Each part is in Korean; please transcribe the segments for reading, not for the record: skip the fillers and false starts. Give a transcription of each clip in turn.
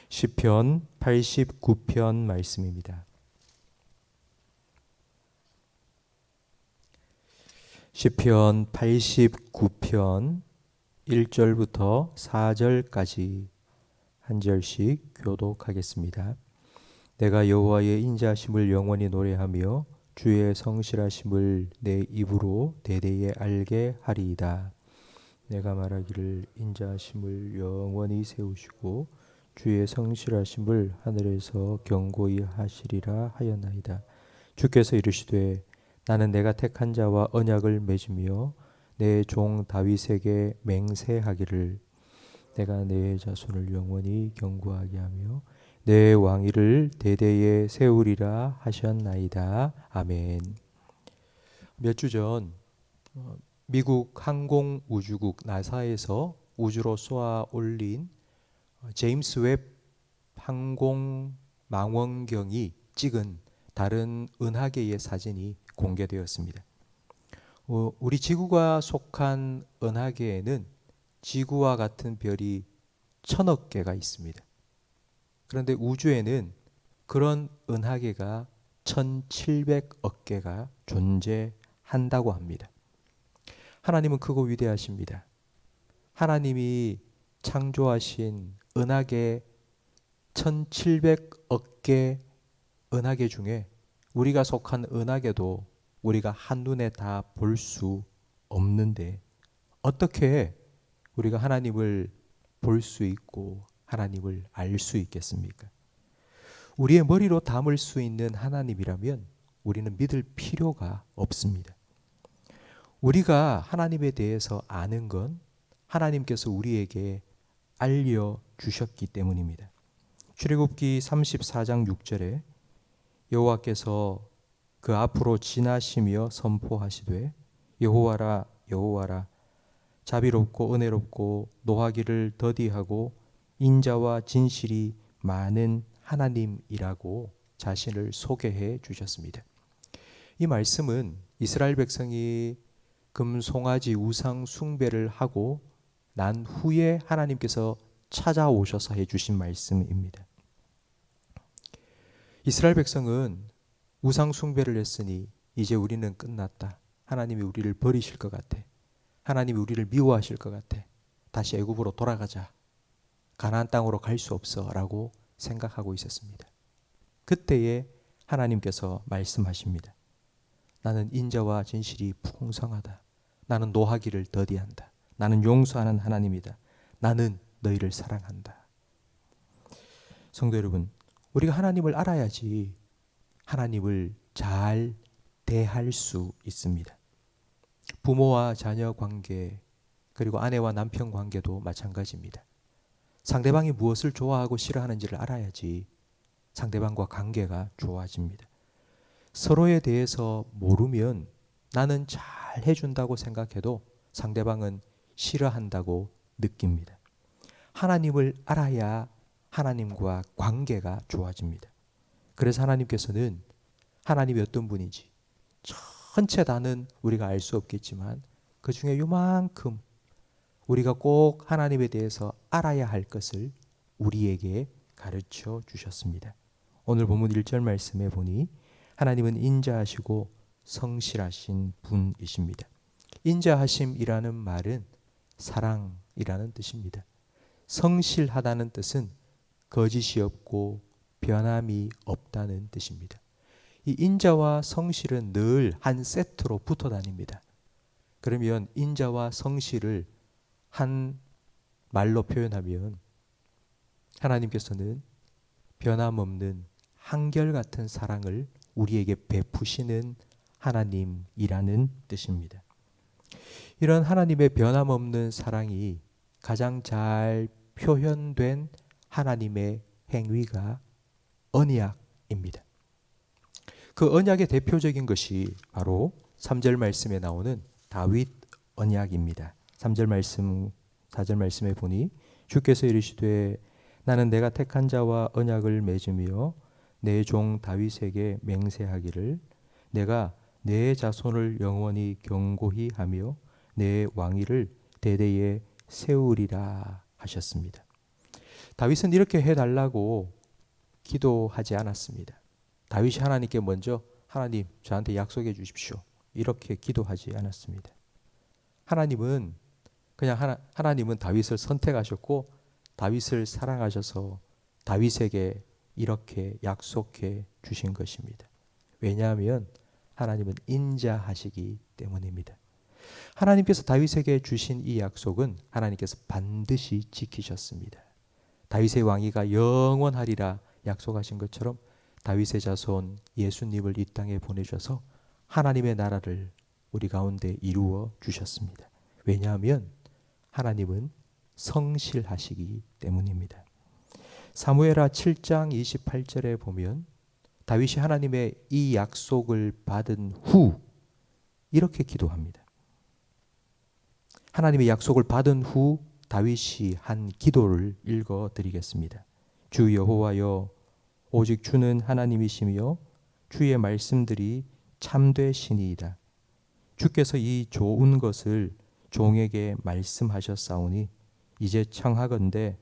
시편 89편 말씀입니다. 시편 89편 1절부터 4절까지 한 절씩 교독하겠습니다. 내가 여호와의 인자하심을 영원히 노래하며 주의 성실하심을 내 입으로 대대에 알게 하리이다. 내가 말하기를 인자하심을 영원히 세우시고 주의 성실하심을 하늘에서 경고히 하시리라 하였나이다. 주께서 이르시되 나는 내가 택한 자와 언약을 맺으며 내 종 다윗에게 맹세하기를 내가 내 자손을 영원히 경고하게 하며 내 왕위를 대대에 세우리라 하셨나이다. 아멘. 몇 주 전 미국 항공우주국 나사에서 우주로 쏘아 올린 제임스 웹 항공망원경이 찍은 다른 은하계의 사진이 공개되었습니다. 우리 지구가 속한 은하계에는 지구와 같은 별이 1000억 개가 있습니다. 그런데 우주에는 그런 은하계가 1700억 개가 존재한다고 합니다. 하나님은 크고 위대하십니다. 하나님이 창조하신 은하계 1700억 개 은하계 중에 우리가 속한 은하계도 우리가 한눈에 다 볼 수 없는데 어떻게 우리가 하나님을 볼 수 있고 하나님을 알 수 있겠습니까? 우리의 머리로 담을 수 있는 하나님이라면 우리는 믿을 필요가 없습니다. 우리가 하나님에 대해서 아는 건 하나님께서 우리에게 알려주셨기 때문입니다. 출애굽기 34장 6절에 여호와께서 그 앞으로 지나시며 선포하시되 여호와라 여호와라 자비롭고 은혜롭고 노하기를 더디하고 인자와 진실이 많은 하나님이라고 자신을 소개해 주셨습니다. 이 말씀은 이스라엘 백성이 금송아지 우상 숭배를 하고 난 후에 하나님께서 찾아오셔서 해주신 말씀입니다. 이스라엘 백성은 우상 숭배를 했으니 이제 우리는 끝났다. 하나님이 우리를 버리실 것 같아. 하나님이 우리를 미워하실 것 같아. 다시 애굽으로 돌아가자. 가나안 땅으로 갈 수 없어 라고 생각하고 있었습니다. 그때에 하나님께서 말씀하십니다. 나는 인자와 진실이 풍성하다. 나는 노하기를 더디한다. 나는 용서하는 하나님이다. 나는 너희를 사랑한다. 성도 여러분, 우리가 하나님을 알아야지 하나님을 잘 대할 수 있습니다. 부모와 자녀 관계, 그리고 아내와 남편 관계도 마찬가지입니다. 상대방이 무엇을 좋아하고 싫어하는지를 알아야지 상대방과 관계가 좋아집니다. 서로에 대해서 모르면 나는 잘 해준다고 생각해도 상대방은 싫어한다고 느낍니다. 하나님을 알아야 하나님과 관계가 좋아집니다. 그래서 하나님께서는 하나님이 어떤 분인지 전체 다는 우리가 알 수 없겠지만 그 중에 요만큼 우리가 꼭 하나님에 대해서 알아야 할 것을 우리에게 가르쳐 주셨습니다. 오늘 본문 1절 말씀에 보니 하나님은 인자하시고 성실하신 분이십니다. 인자하심이라는 말은 사랑이라는 뜻입니다. 성실하다는 뜻은 거짓이 없고 변함이 없다는 뜻입니다. 이 인자와 성실은 늘 한 세트로 붙어 다닙니다. 그러면 인자와 성실을 한 말로 표현하면 하나님께서는 변함없는 한결같은 사랑을 우리에게 베푸시는 하나님이라는 뜻입니다. 이런 하나님의 변함없는 사랑이 가장 잘 표현된 하나님의 행위가 언약입니다. 그 언약의 대표적인 것이 바로 3절 말씀에 나오는 다윗 언약입니다. 3절 말씀, 4절 말씀에 보니 주께서 이르시되 나는 내가 택한 자와 언약을 맺으며 내 종 다윗에게 맹세하기를 내가 내 자손을 영원히 경고히 하며 내 왕위를 대대에 세우리라 하셨습니다. 다윗은 이렇게 해달라고 기도하지 않았습니다. 다윗이 하나님께 먼저 하나님 저한테 약속해 주십시오. 이렇게 기도하지 않았습니다. 하나님은 하나님은 다윗을 선택하셨고 다윗을 사랑하셔서 다윗에게 이렇게 약속해 주신 것입니다. 왜냐하면 하나님은 인자하시기 때문입니다. 하나님께서 다윗에게 주신 이 약속은 하나님께서 반드시 지키셨습니다. 다윗의 왕위가 영원하리라 약속하신 것처럼 다윗의 자손 예수님을 이 땅에 보내셔서 하나님의 나라를 우리 가운데 이루어 주셨습니다. 왜냐하면 하나님은 성실하시기 때문입니다. 사무엘하 7장 28절에 보면 다윗이 하나님의 이 약속을 받은 후 이렇게 기도합니다. 하나님의 약속을 받은 후 다윗이 한 기도를 읽어 드리겠습니다. 주 여호와여 오직 주는 하나님이시며 주의 말씀들이 참되시니이다. 주께서 이 좋은 것을 종에게 말씀하셨사오니 이제 청하건대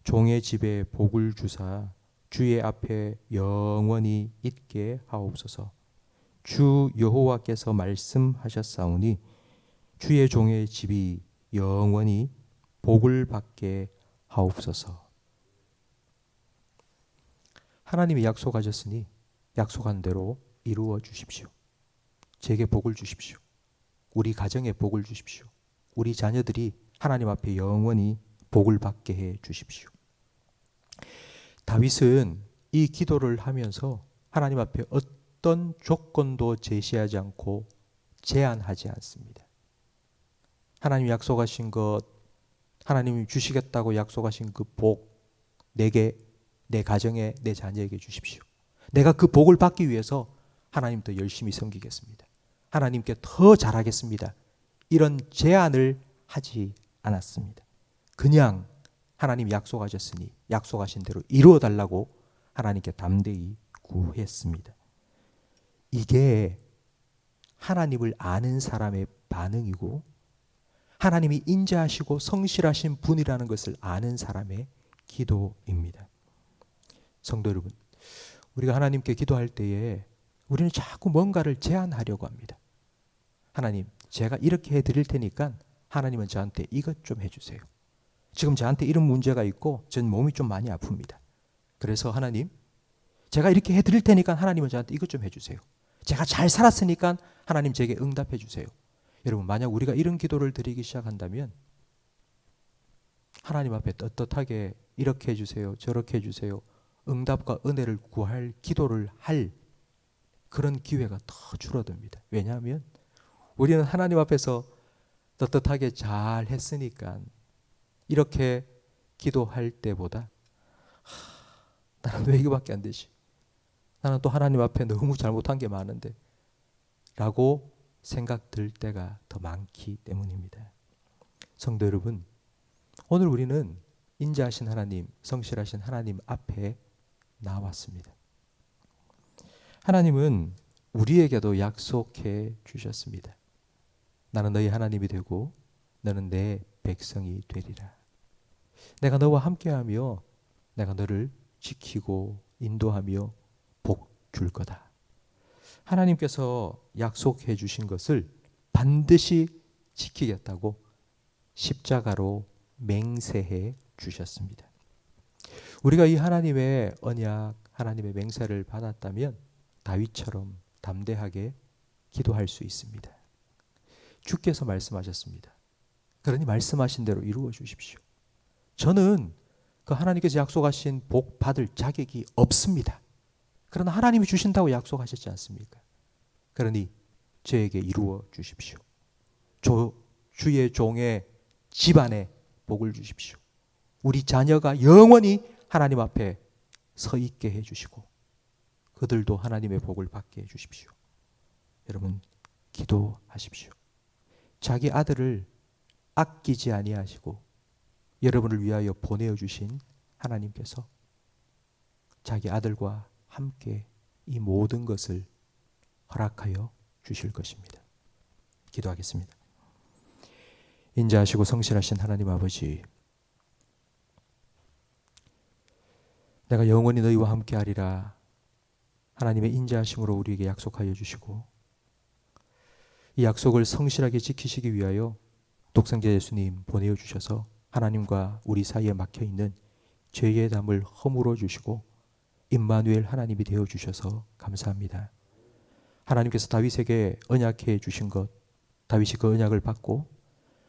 종의 집에 복을 주사 주의 앞에 영원히 있게 하옵소서. 주 여호와께서 말씀하셨사오니 주의 종의 집이 영원히 복을 받게 하옵소서. 하나님이 약속하셨으니 약속한 대로 이루어 주십시오. 제게 복을 주십시오. 우리 가정에 복을 주십시오. 우리 자녀들이 하나님 앞에 영원히 복을 받게 해 주십시오. 다윗은 이 기도를 하면서 하나님 앞에 어떤 조건도 제시하지 않고 제한하지 않습니다. 하나님이 약속하신 것, 하나님이 주시겠다고 약속하신 그 복, 내게, 내 가정에, 내 자녀에게 주십시오. 내가 그 복을 받기 위해서 하나님 더 열심히 섬기겠습니다. 하나님께 더 잘하겠습니다. 이런 제안을 하지 않았습니다. 그냥 하나님 약속하셨으니 약속하신 대로 이루어 달라고 하나님께 담대히 구했습니다. 이게 하나님을 아는 사람의 반응이고 하나님이 인자하시고 성실하신 분이라는 것을 아는 사람의 기도입니다. 성도 여러분, 우리가 하나님께 기도할 때에 우리는 자꾸 뭔가를 제안하려고 합니다. 하나님, 제가 이렇게 해드릴 테니까 하나님은 저한테 이것 좀 해주세요. 지금 저한테 이런 문제가 있고 전 몸이 좀 많이 아픕니다. 그래서 하나님, 제가 이렇게 해드릴 테니까 하나님은 저한테 이것 좀 해주세요. 제가 잘 살았으니까 하나님 제게 응답해 주세요. 여러분, 만약 우리가 이런 기도를 드리기 시작한다면 하나님 앞에 떳떳하게 이렇게 해주세요, 저렇게 해주세요, 응답과 은혜를 구할 기도를 할 그런 기회가 더 줄어듭니다. 왜냐하면 우리는 하나님 앞에서 떳떳하게 잘 했으니까 이렇게 기도할 때보다 나는 왜 이거밖에 안 되지? 나는 또 하나님 앞에 너무 잘못한 게 많은데 라고 생각 들 때가 더 많기 때문입니다. 성도 여러분, 오늘 우리는 인자하신 하나님, 성실하신 하나님 앞에 나왔습니다. 하나님은 우리에게도 약속해 주셨습니다. 나는 너희 하나님이 되고 너는 내 백성이 되리라. 내가 너와 함께하며 내가 너를 지키고 인도하며 복 줄 거다. 하나님께서 약속해 주신 것을 반드시 지키겠다고 십자가로 맹세해 주셨습니다. 우리가 이 하나님의 언약, 하나님의 맹세를 받았다면 다윗처럼 담대하게 기도할 수 있습니다. 주께서 말씀하셨습니다. 그러니 말씀하신 대로 이루어 주십시오. 저는 그 하나님께서 약속하신 복 받을 자격이 없습니다. 그러나 하나님이 주신다고 약속하셨지 않습니까? 그러니 저에게 이루어 주십시오. 주의 종의 집안에 복을 주십시오. 우리 자녀가 영원히 하나님 앞에 서 있게 해주시고 그들도 하나님의 복을 받게 해주십시오. 여러분, 기도하십시오. 자기 아들을 아끼지 아니하시고 여러분을 위하여 보내어 주신 하나님께서 자기 아들과 함께 이 모든 것을 허락하여 주실 것입니다. 기도하겠습니다. 인자하시고 성실하신 하나님 아버지, 내가 영원히 너희와 함께하리라 하나님의 인자하심으로 우리에게 약속하여 주시고 이 약속을 성실하게 지키시기 위하여 독생자 예수님 보내어 주셔서 하나님과 우리 사이에 막혀있는 죄의 담을 허물어 주시고 임마누엘 하나님이 되어 주셔서 감사합니다. 하나님께서 다윗에게 언약해 주신 것, 다윗이 그 언약을 받고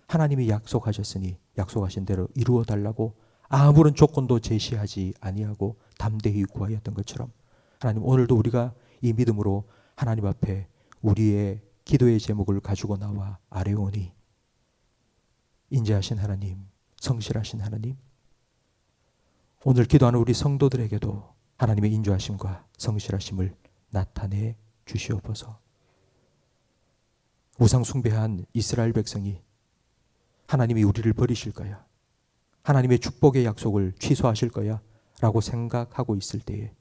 하나님이 약속하셨으니 약속하신 대로 이루어 달라고 아무런 조건도 제시하지 아니하고 담대히 구하였던 것처럼 하나님 오늘도 우리가 이 믿음으로 하나님 앞에 우리의 기도의 제목을 가지고 나와 아뢰오니 인자하신 하나님, 성실하신 하나님, 오늘 기도하는 우리 성도들에게도 하나님의 인자하심과 성실하심을 나타내 주시옵소서. 우상 숭배한 이스라엘 백성이 하나님이 우리를 버리실 거야, 하나님의 축복의 약속을 취소하실 거야 라고 생각하고 있을 때에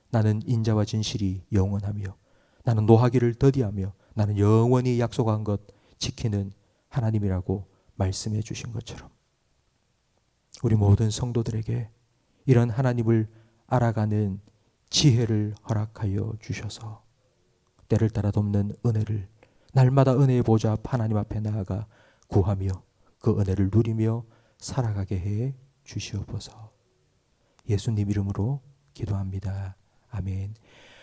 나는 인자와 진실이 영원하며 나는 노하기를 더디하며 나는 영원히 약속한 것 지키는 하나님이라고 말씀해 주신 것처럼 우리 모든 성도들에게 이런 하나님을 알아가는 지혜를 허락하여 주셔서 때를 따라 돕는 은혜를 날마다 은혜의 보좌 앞 하나님 앞에 나아가 구하며 그 은혜를 누리며 살아가게 해 주시옵소서. 예수님 이름으로 기도합니다. 아멘.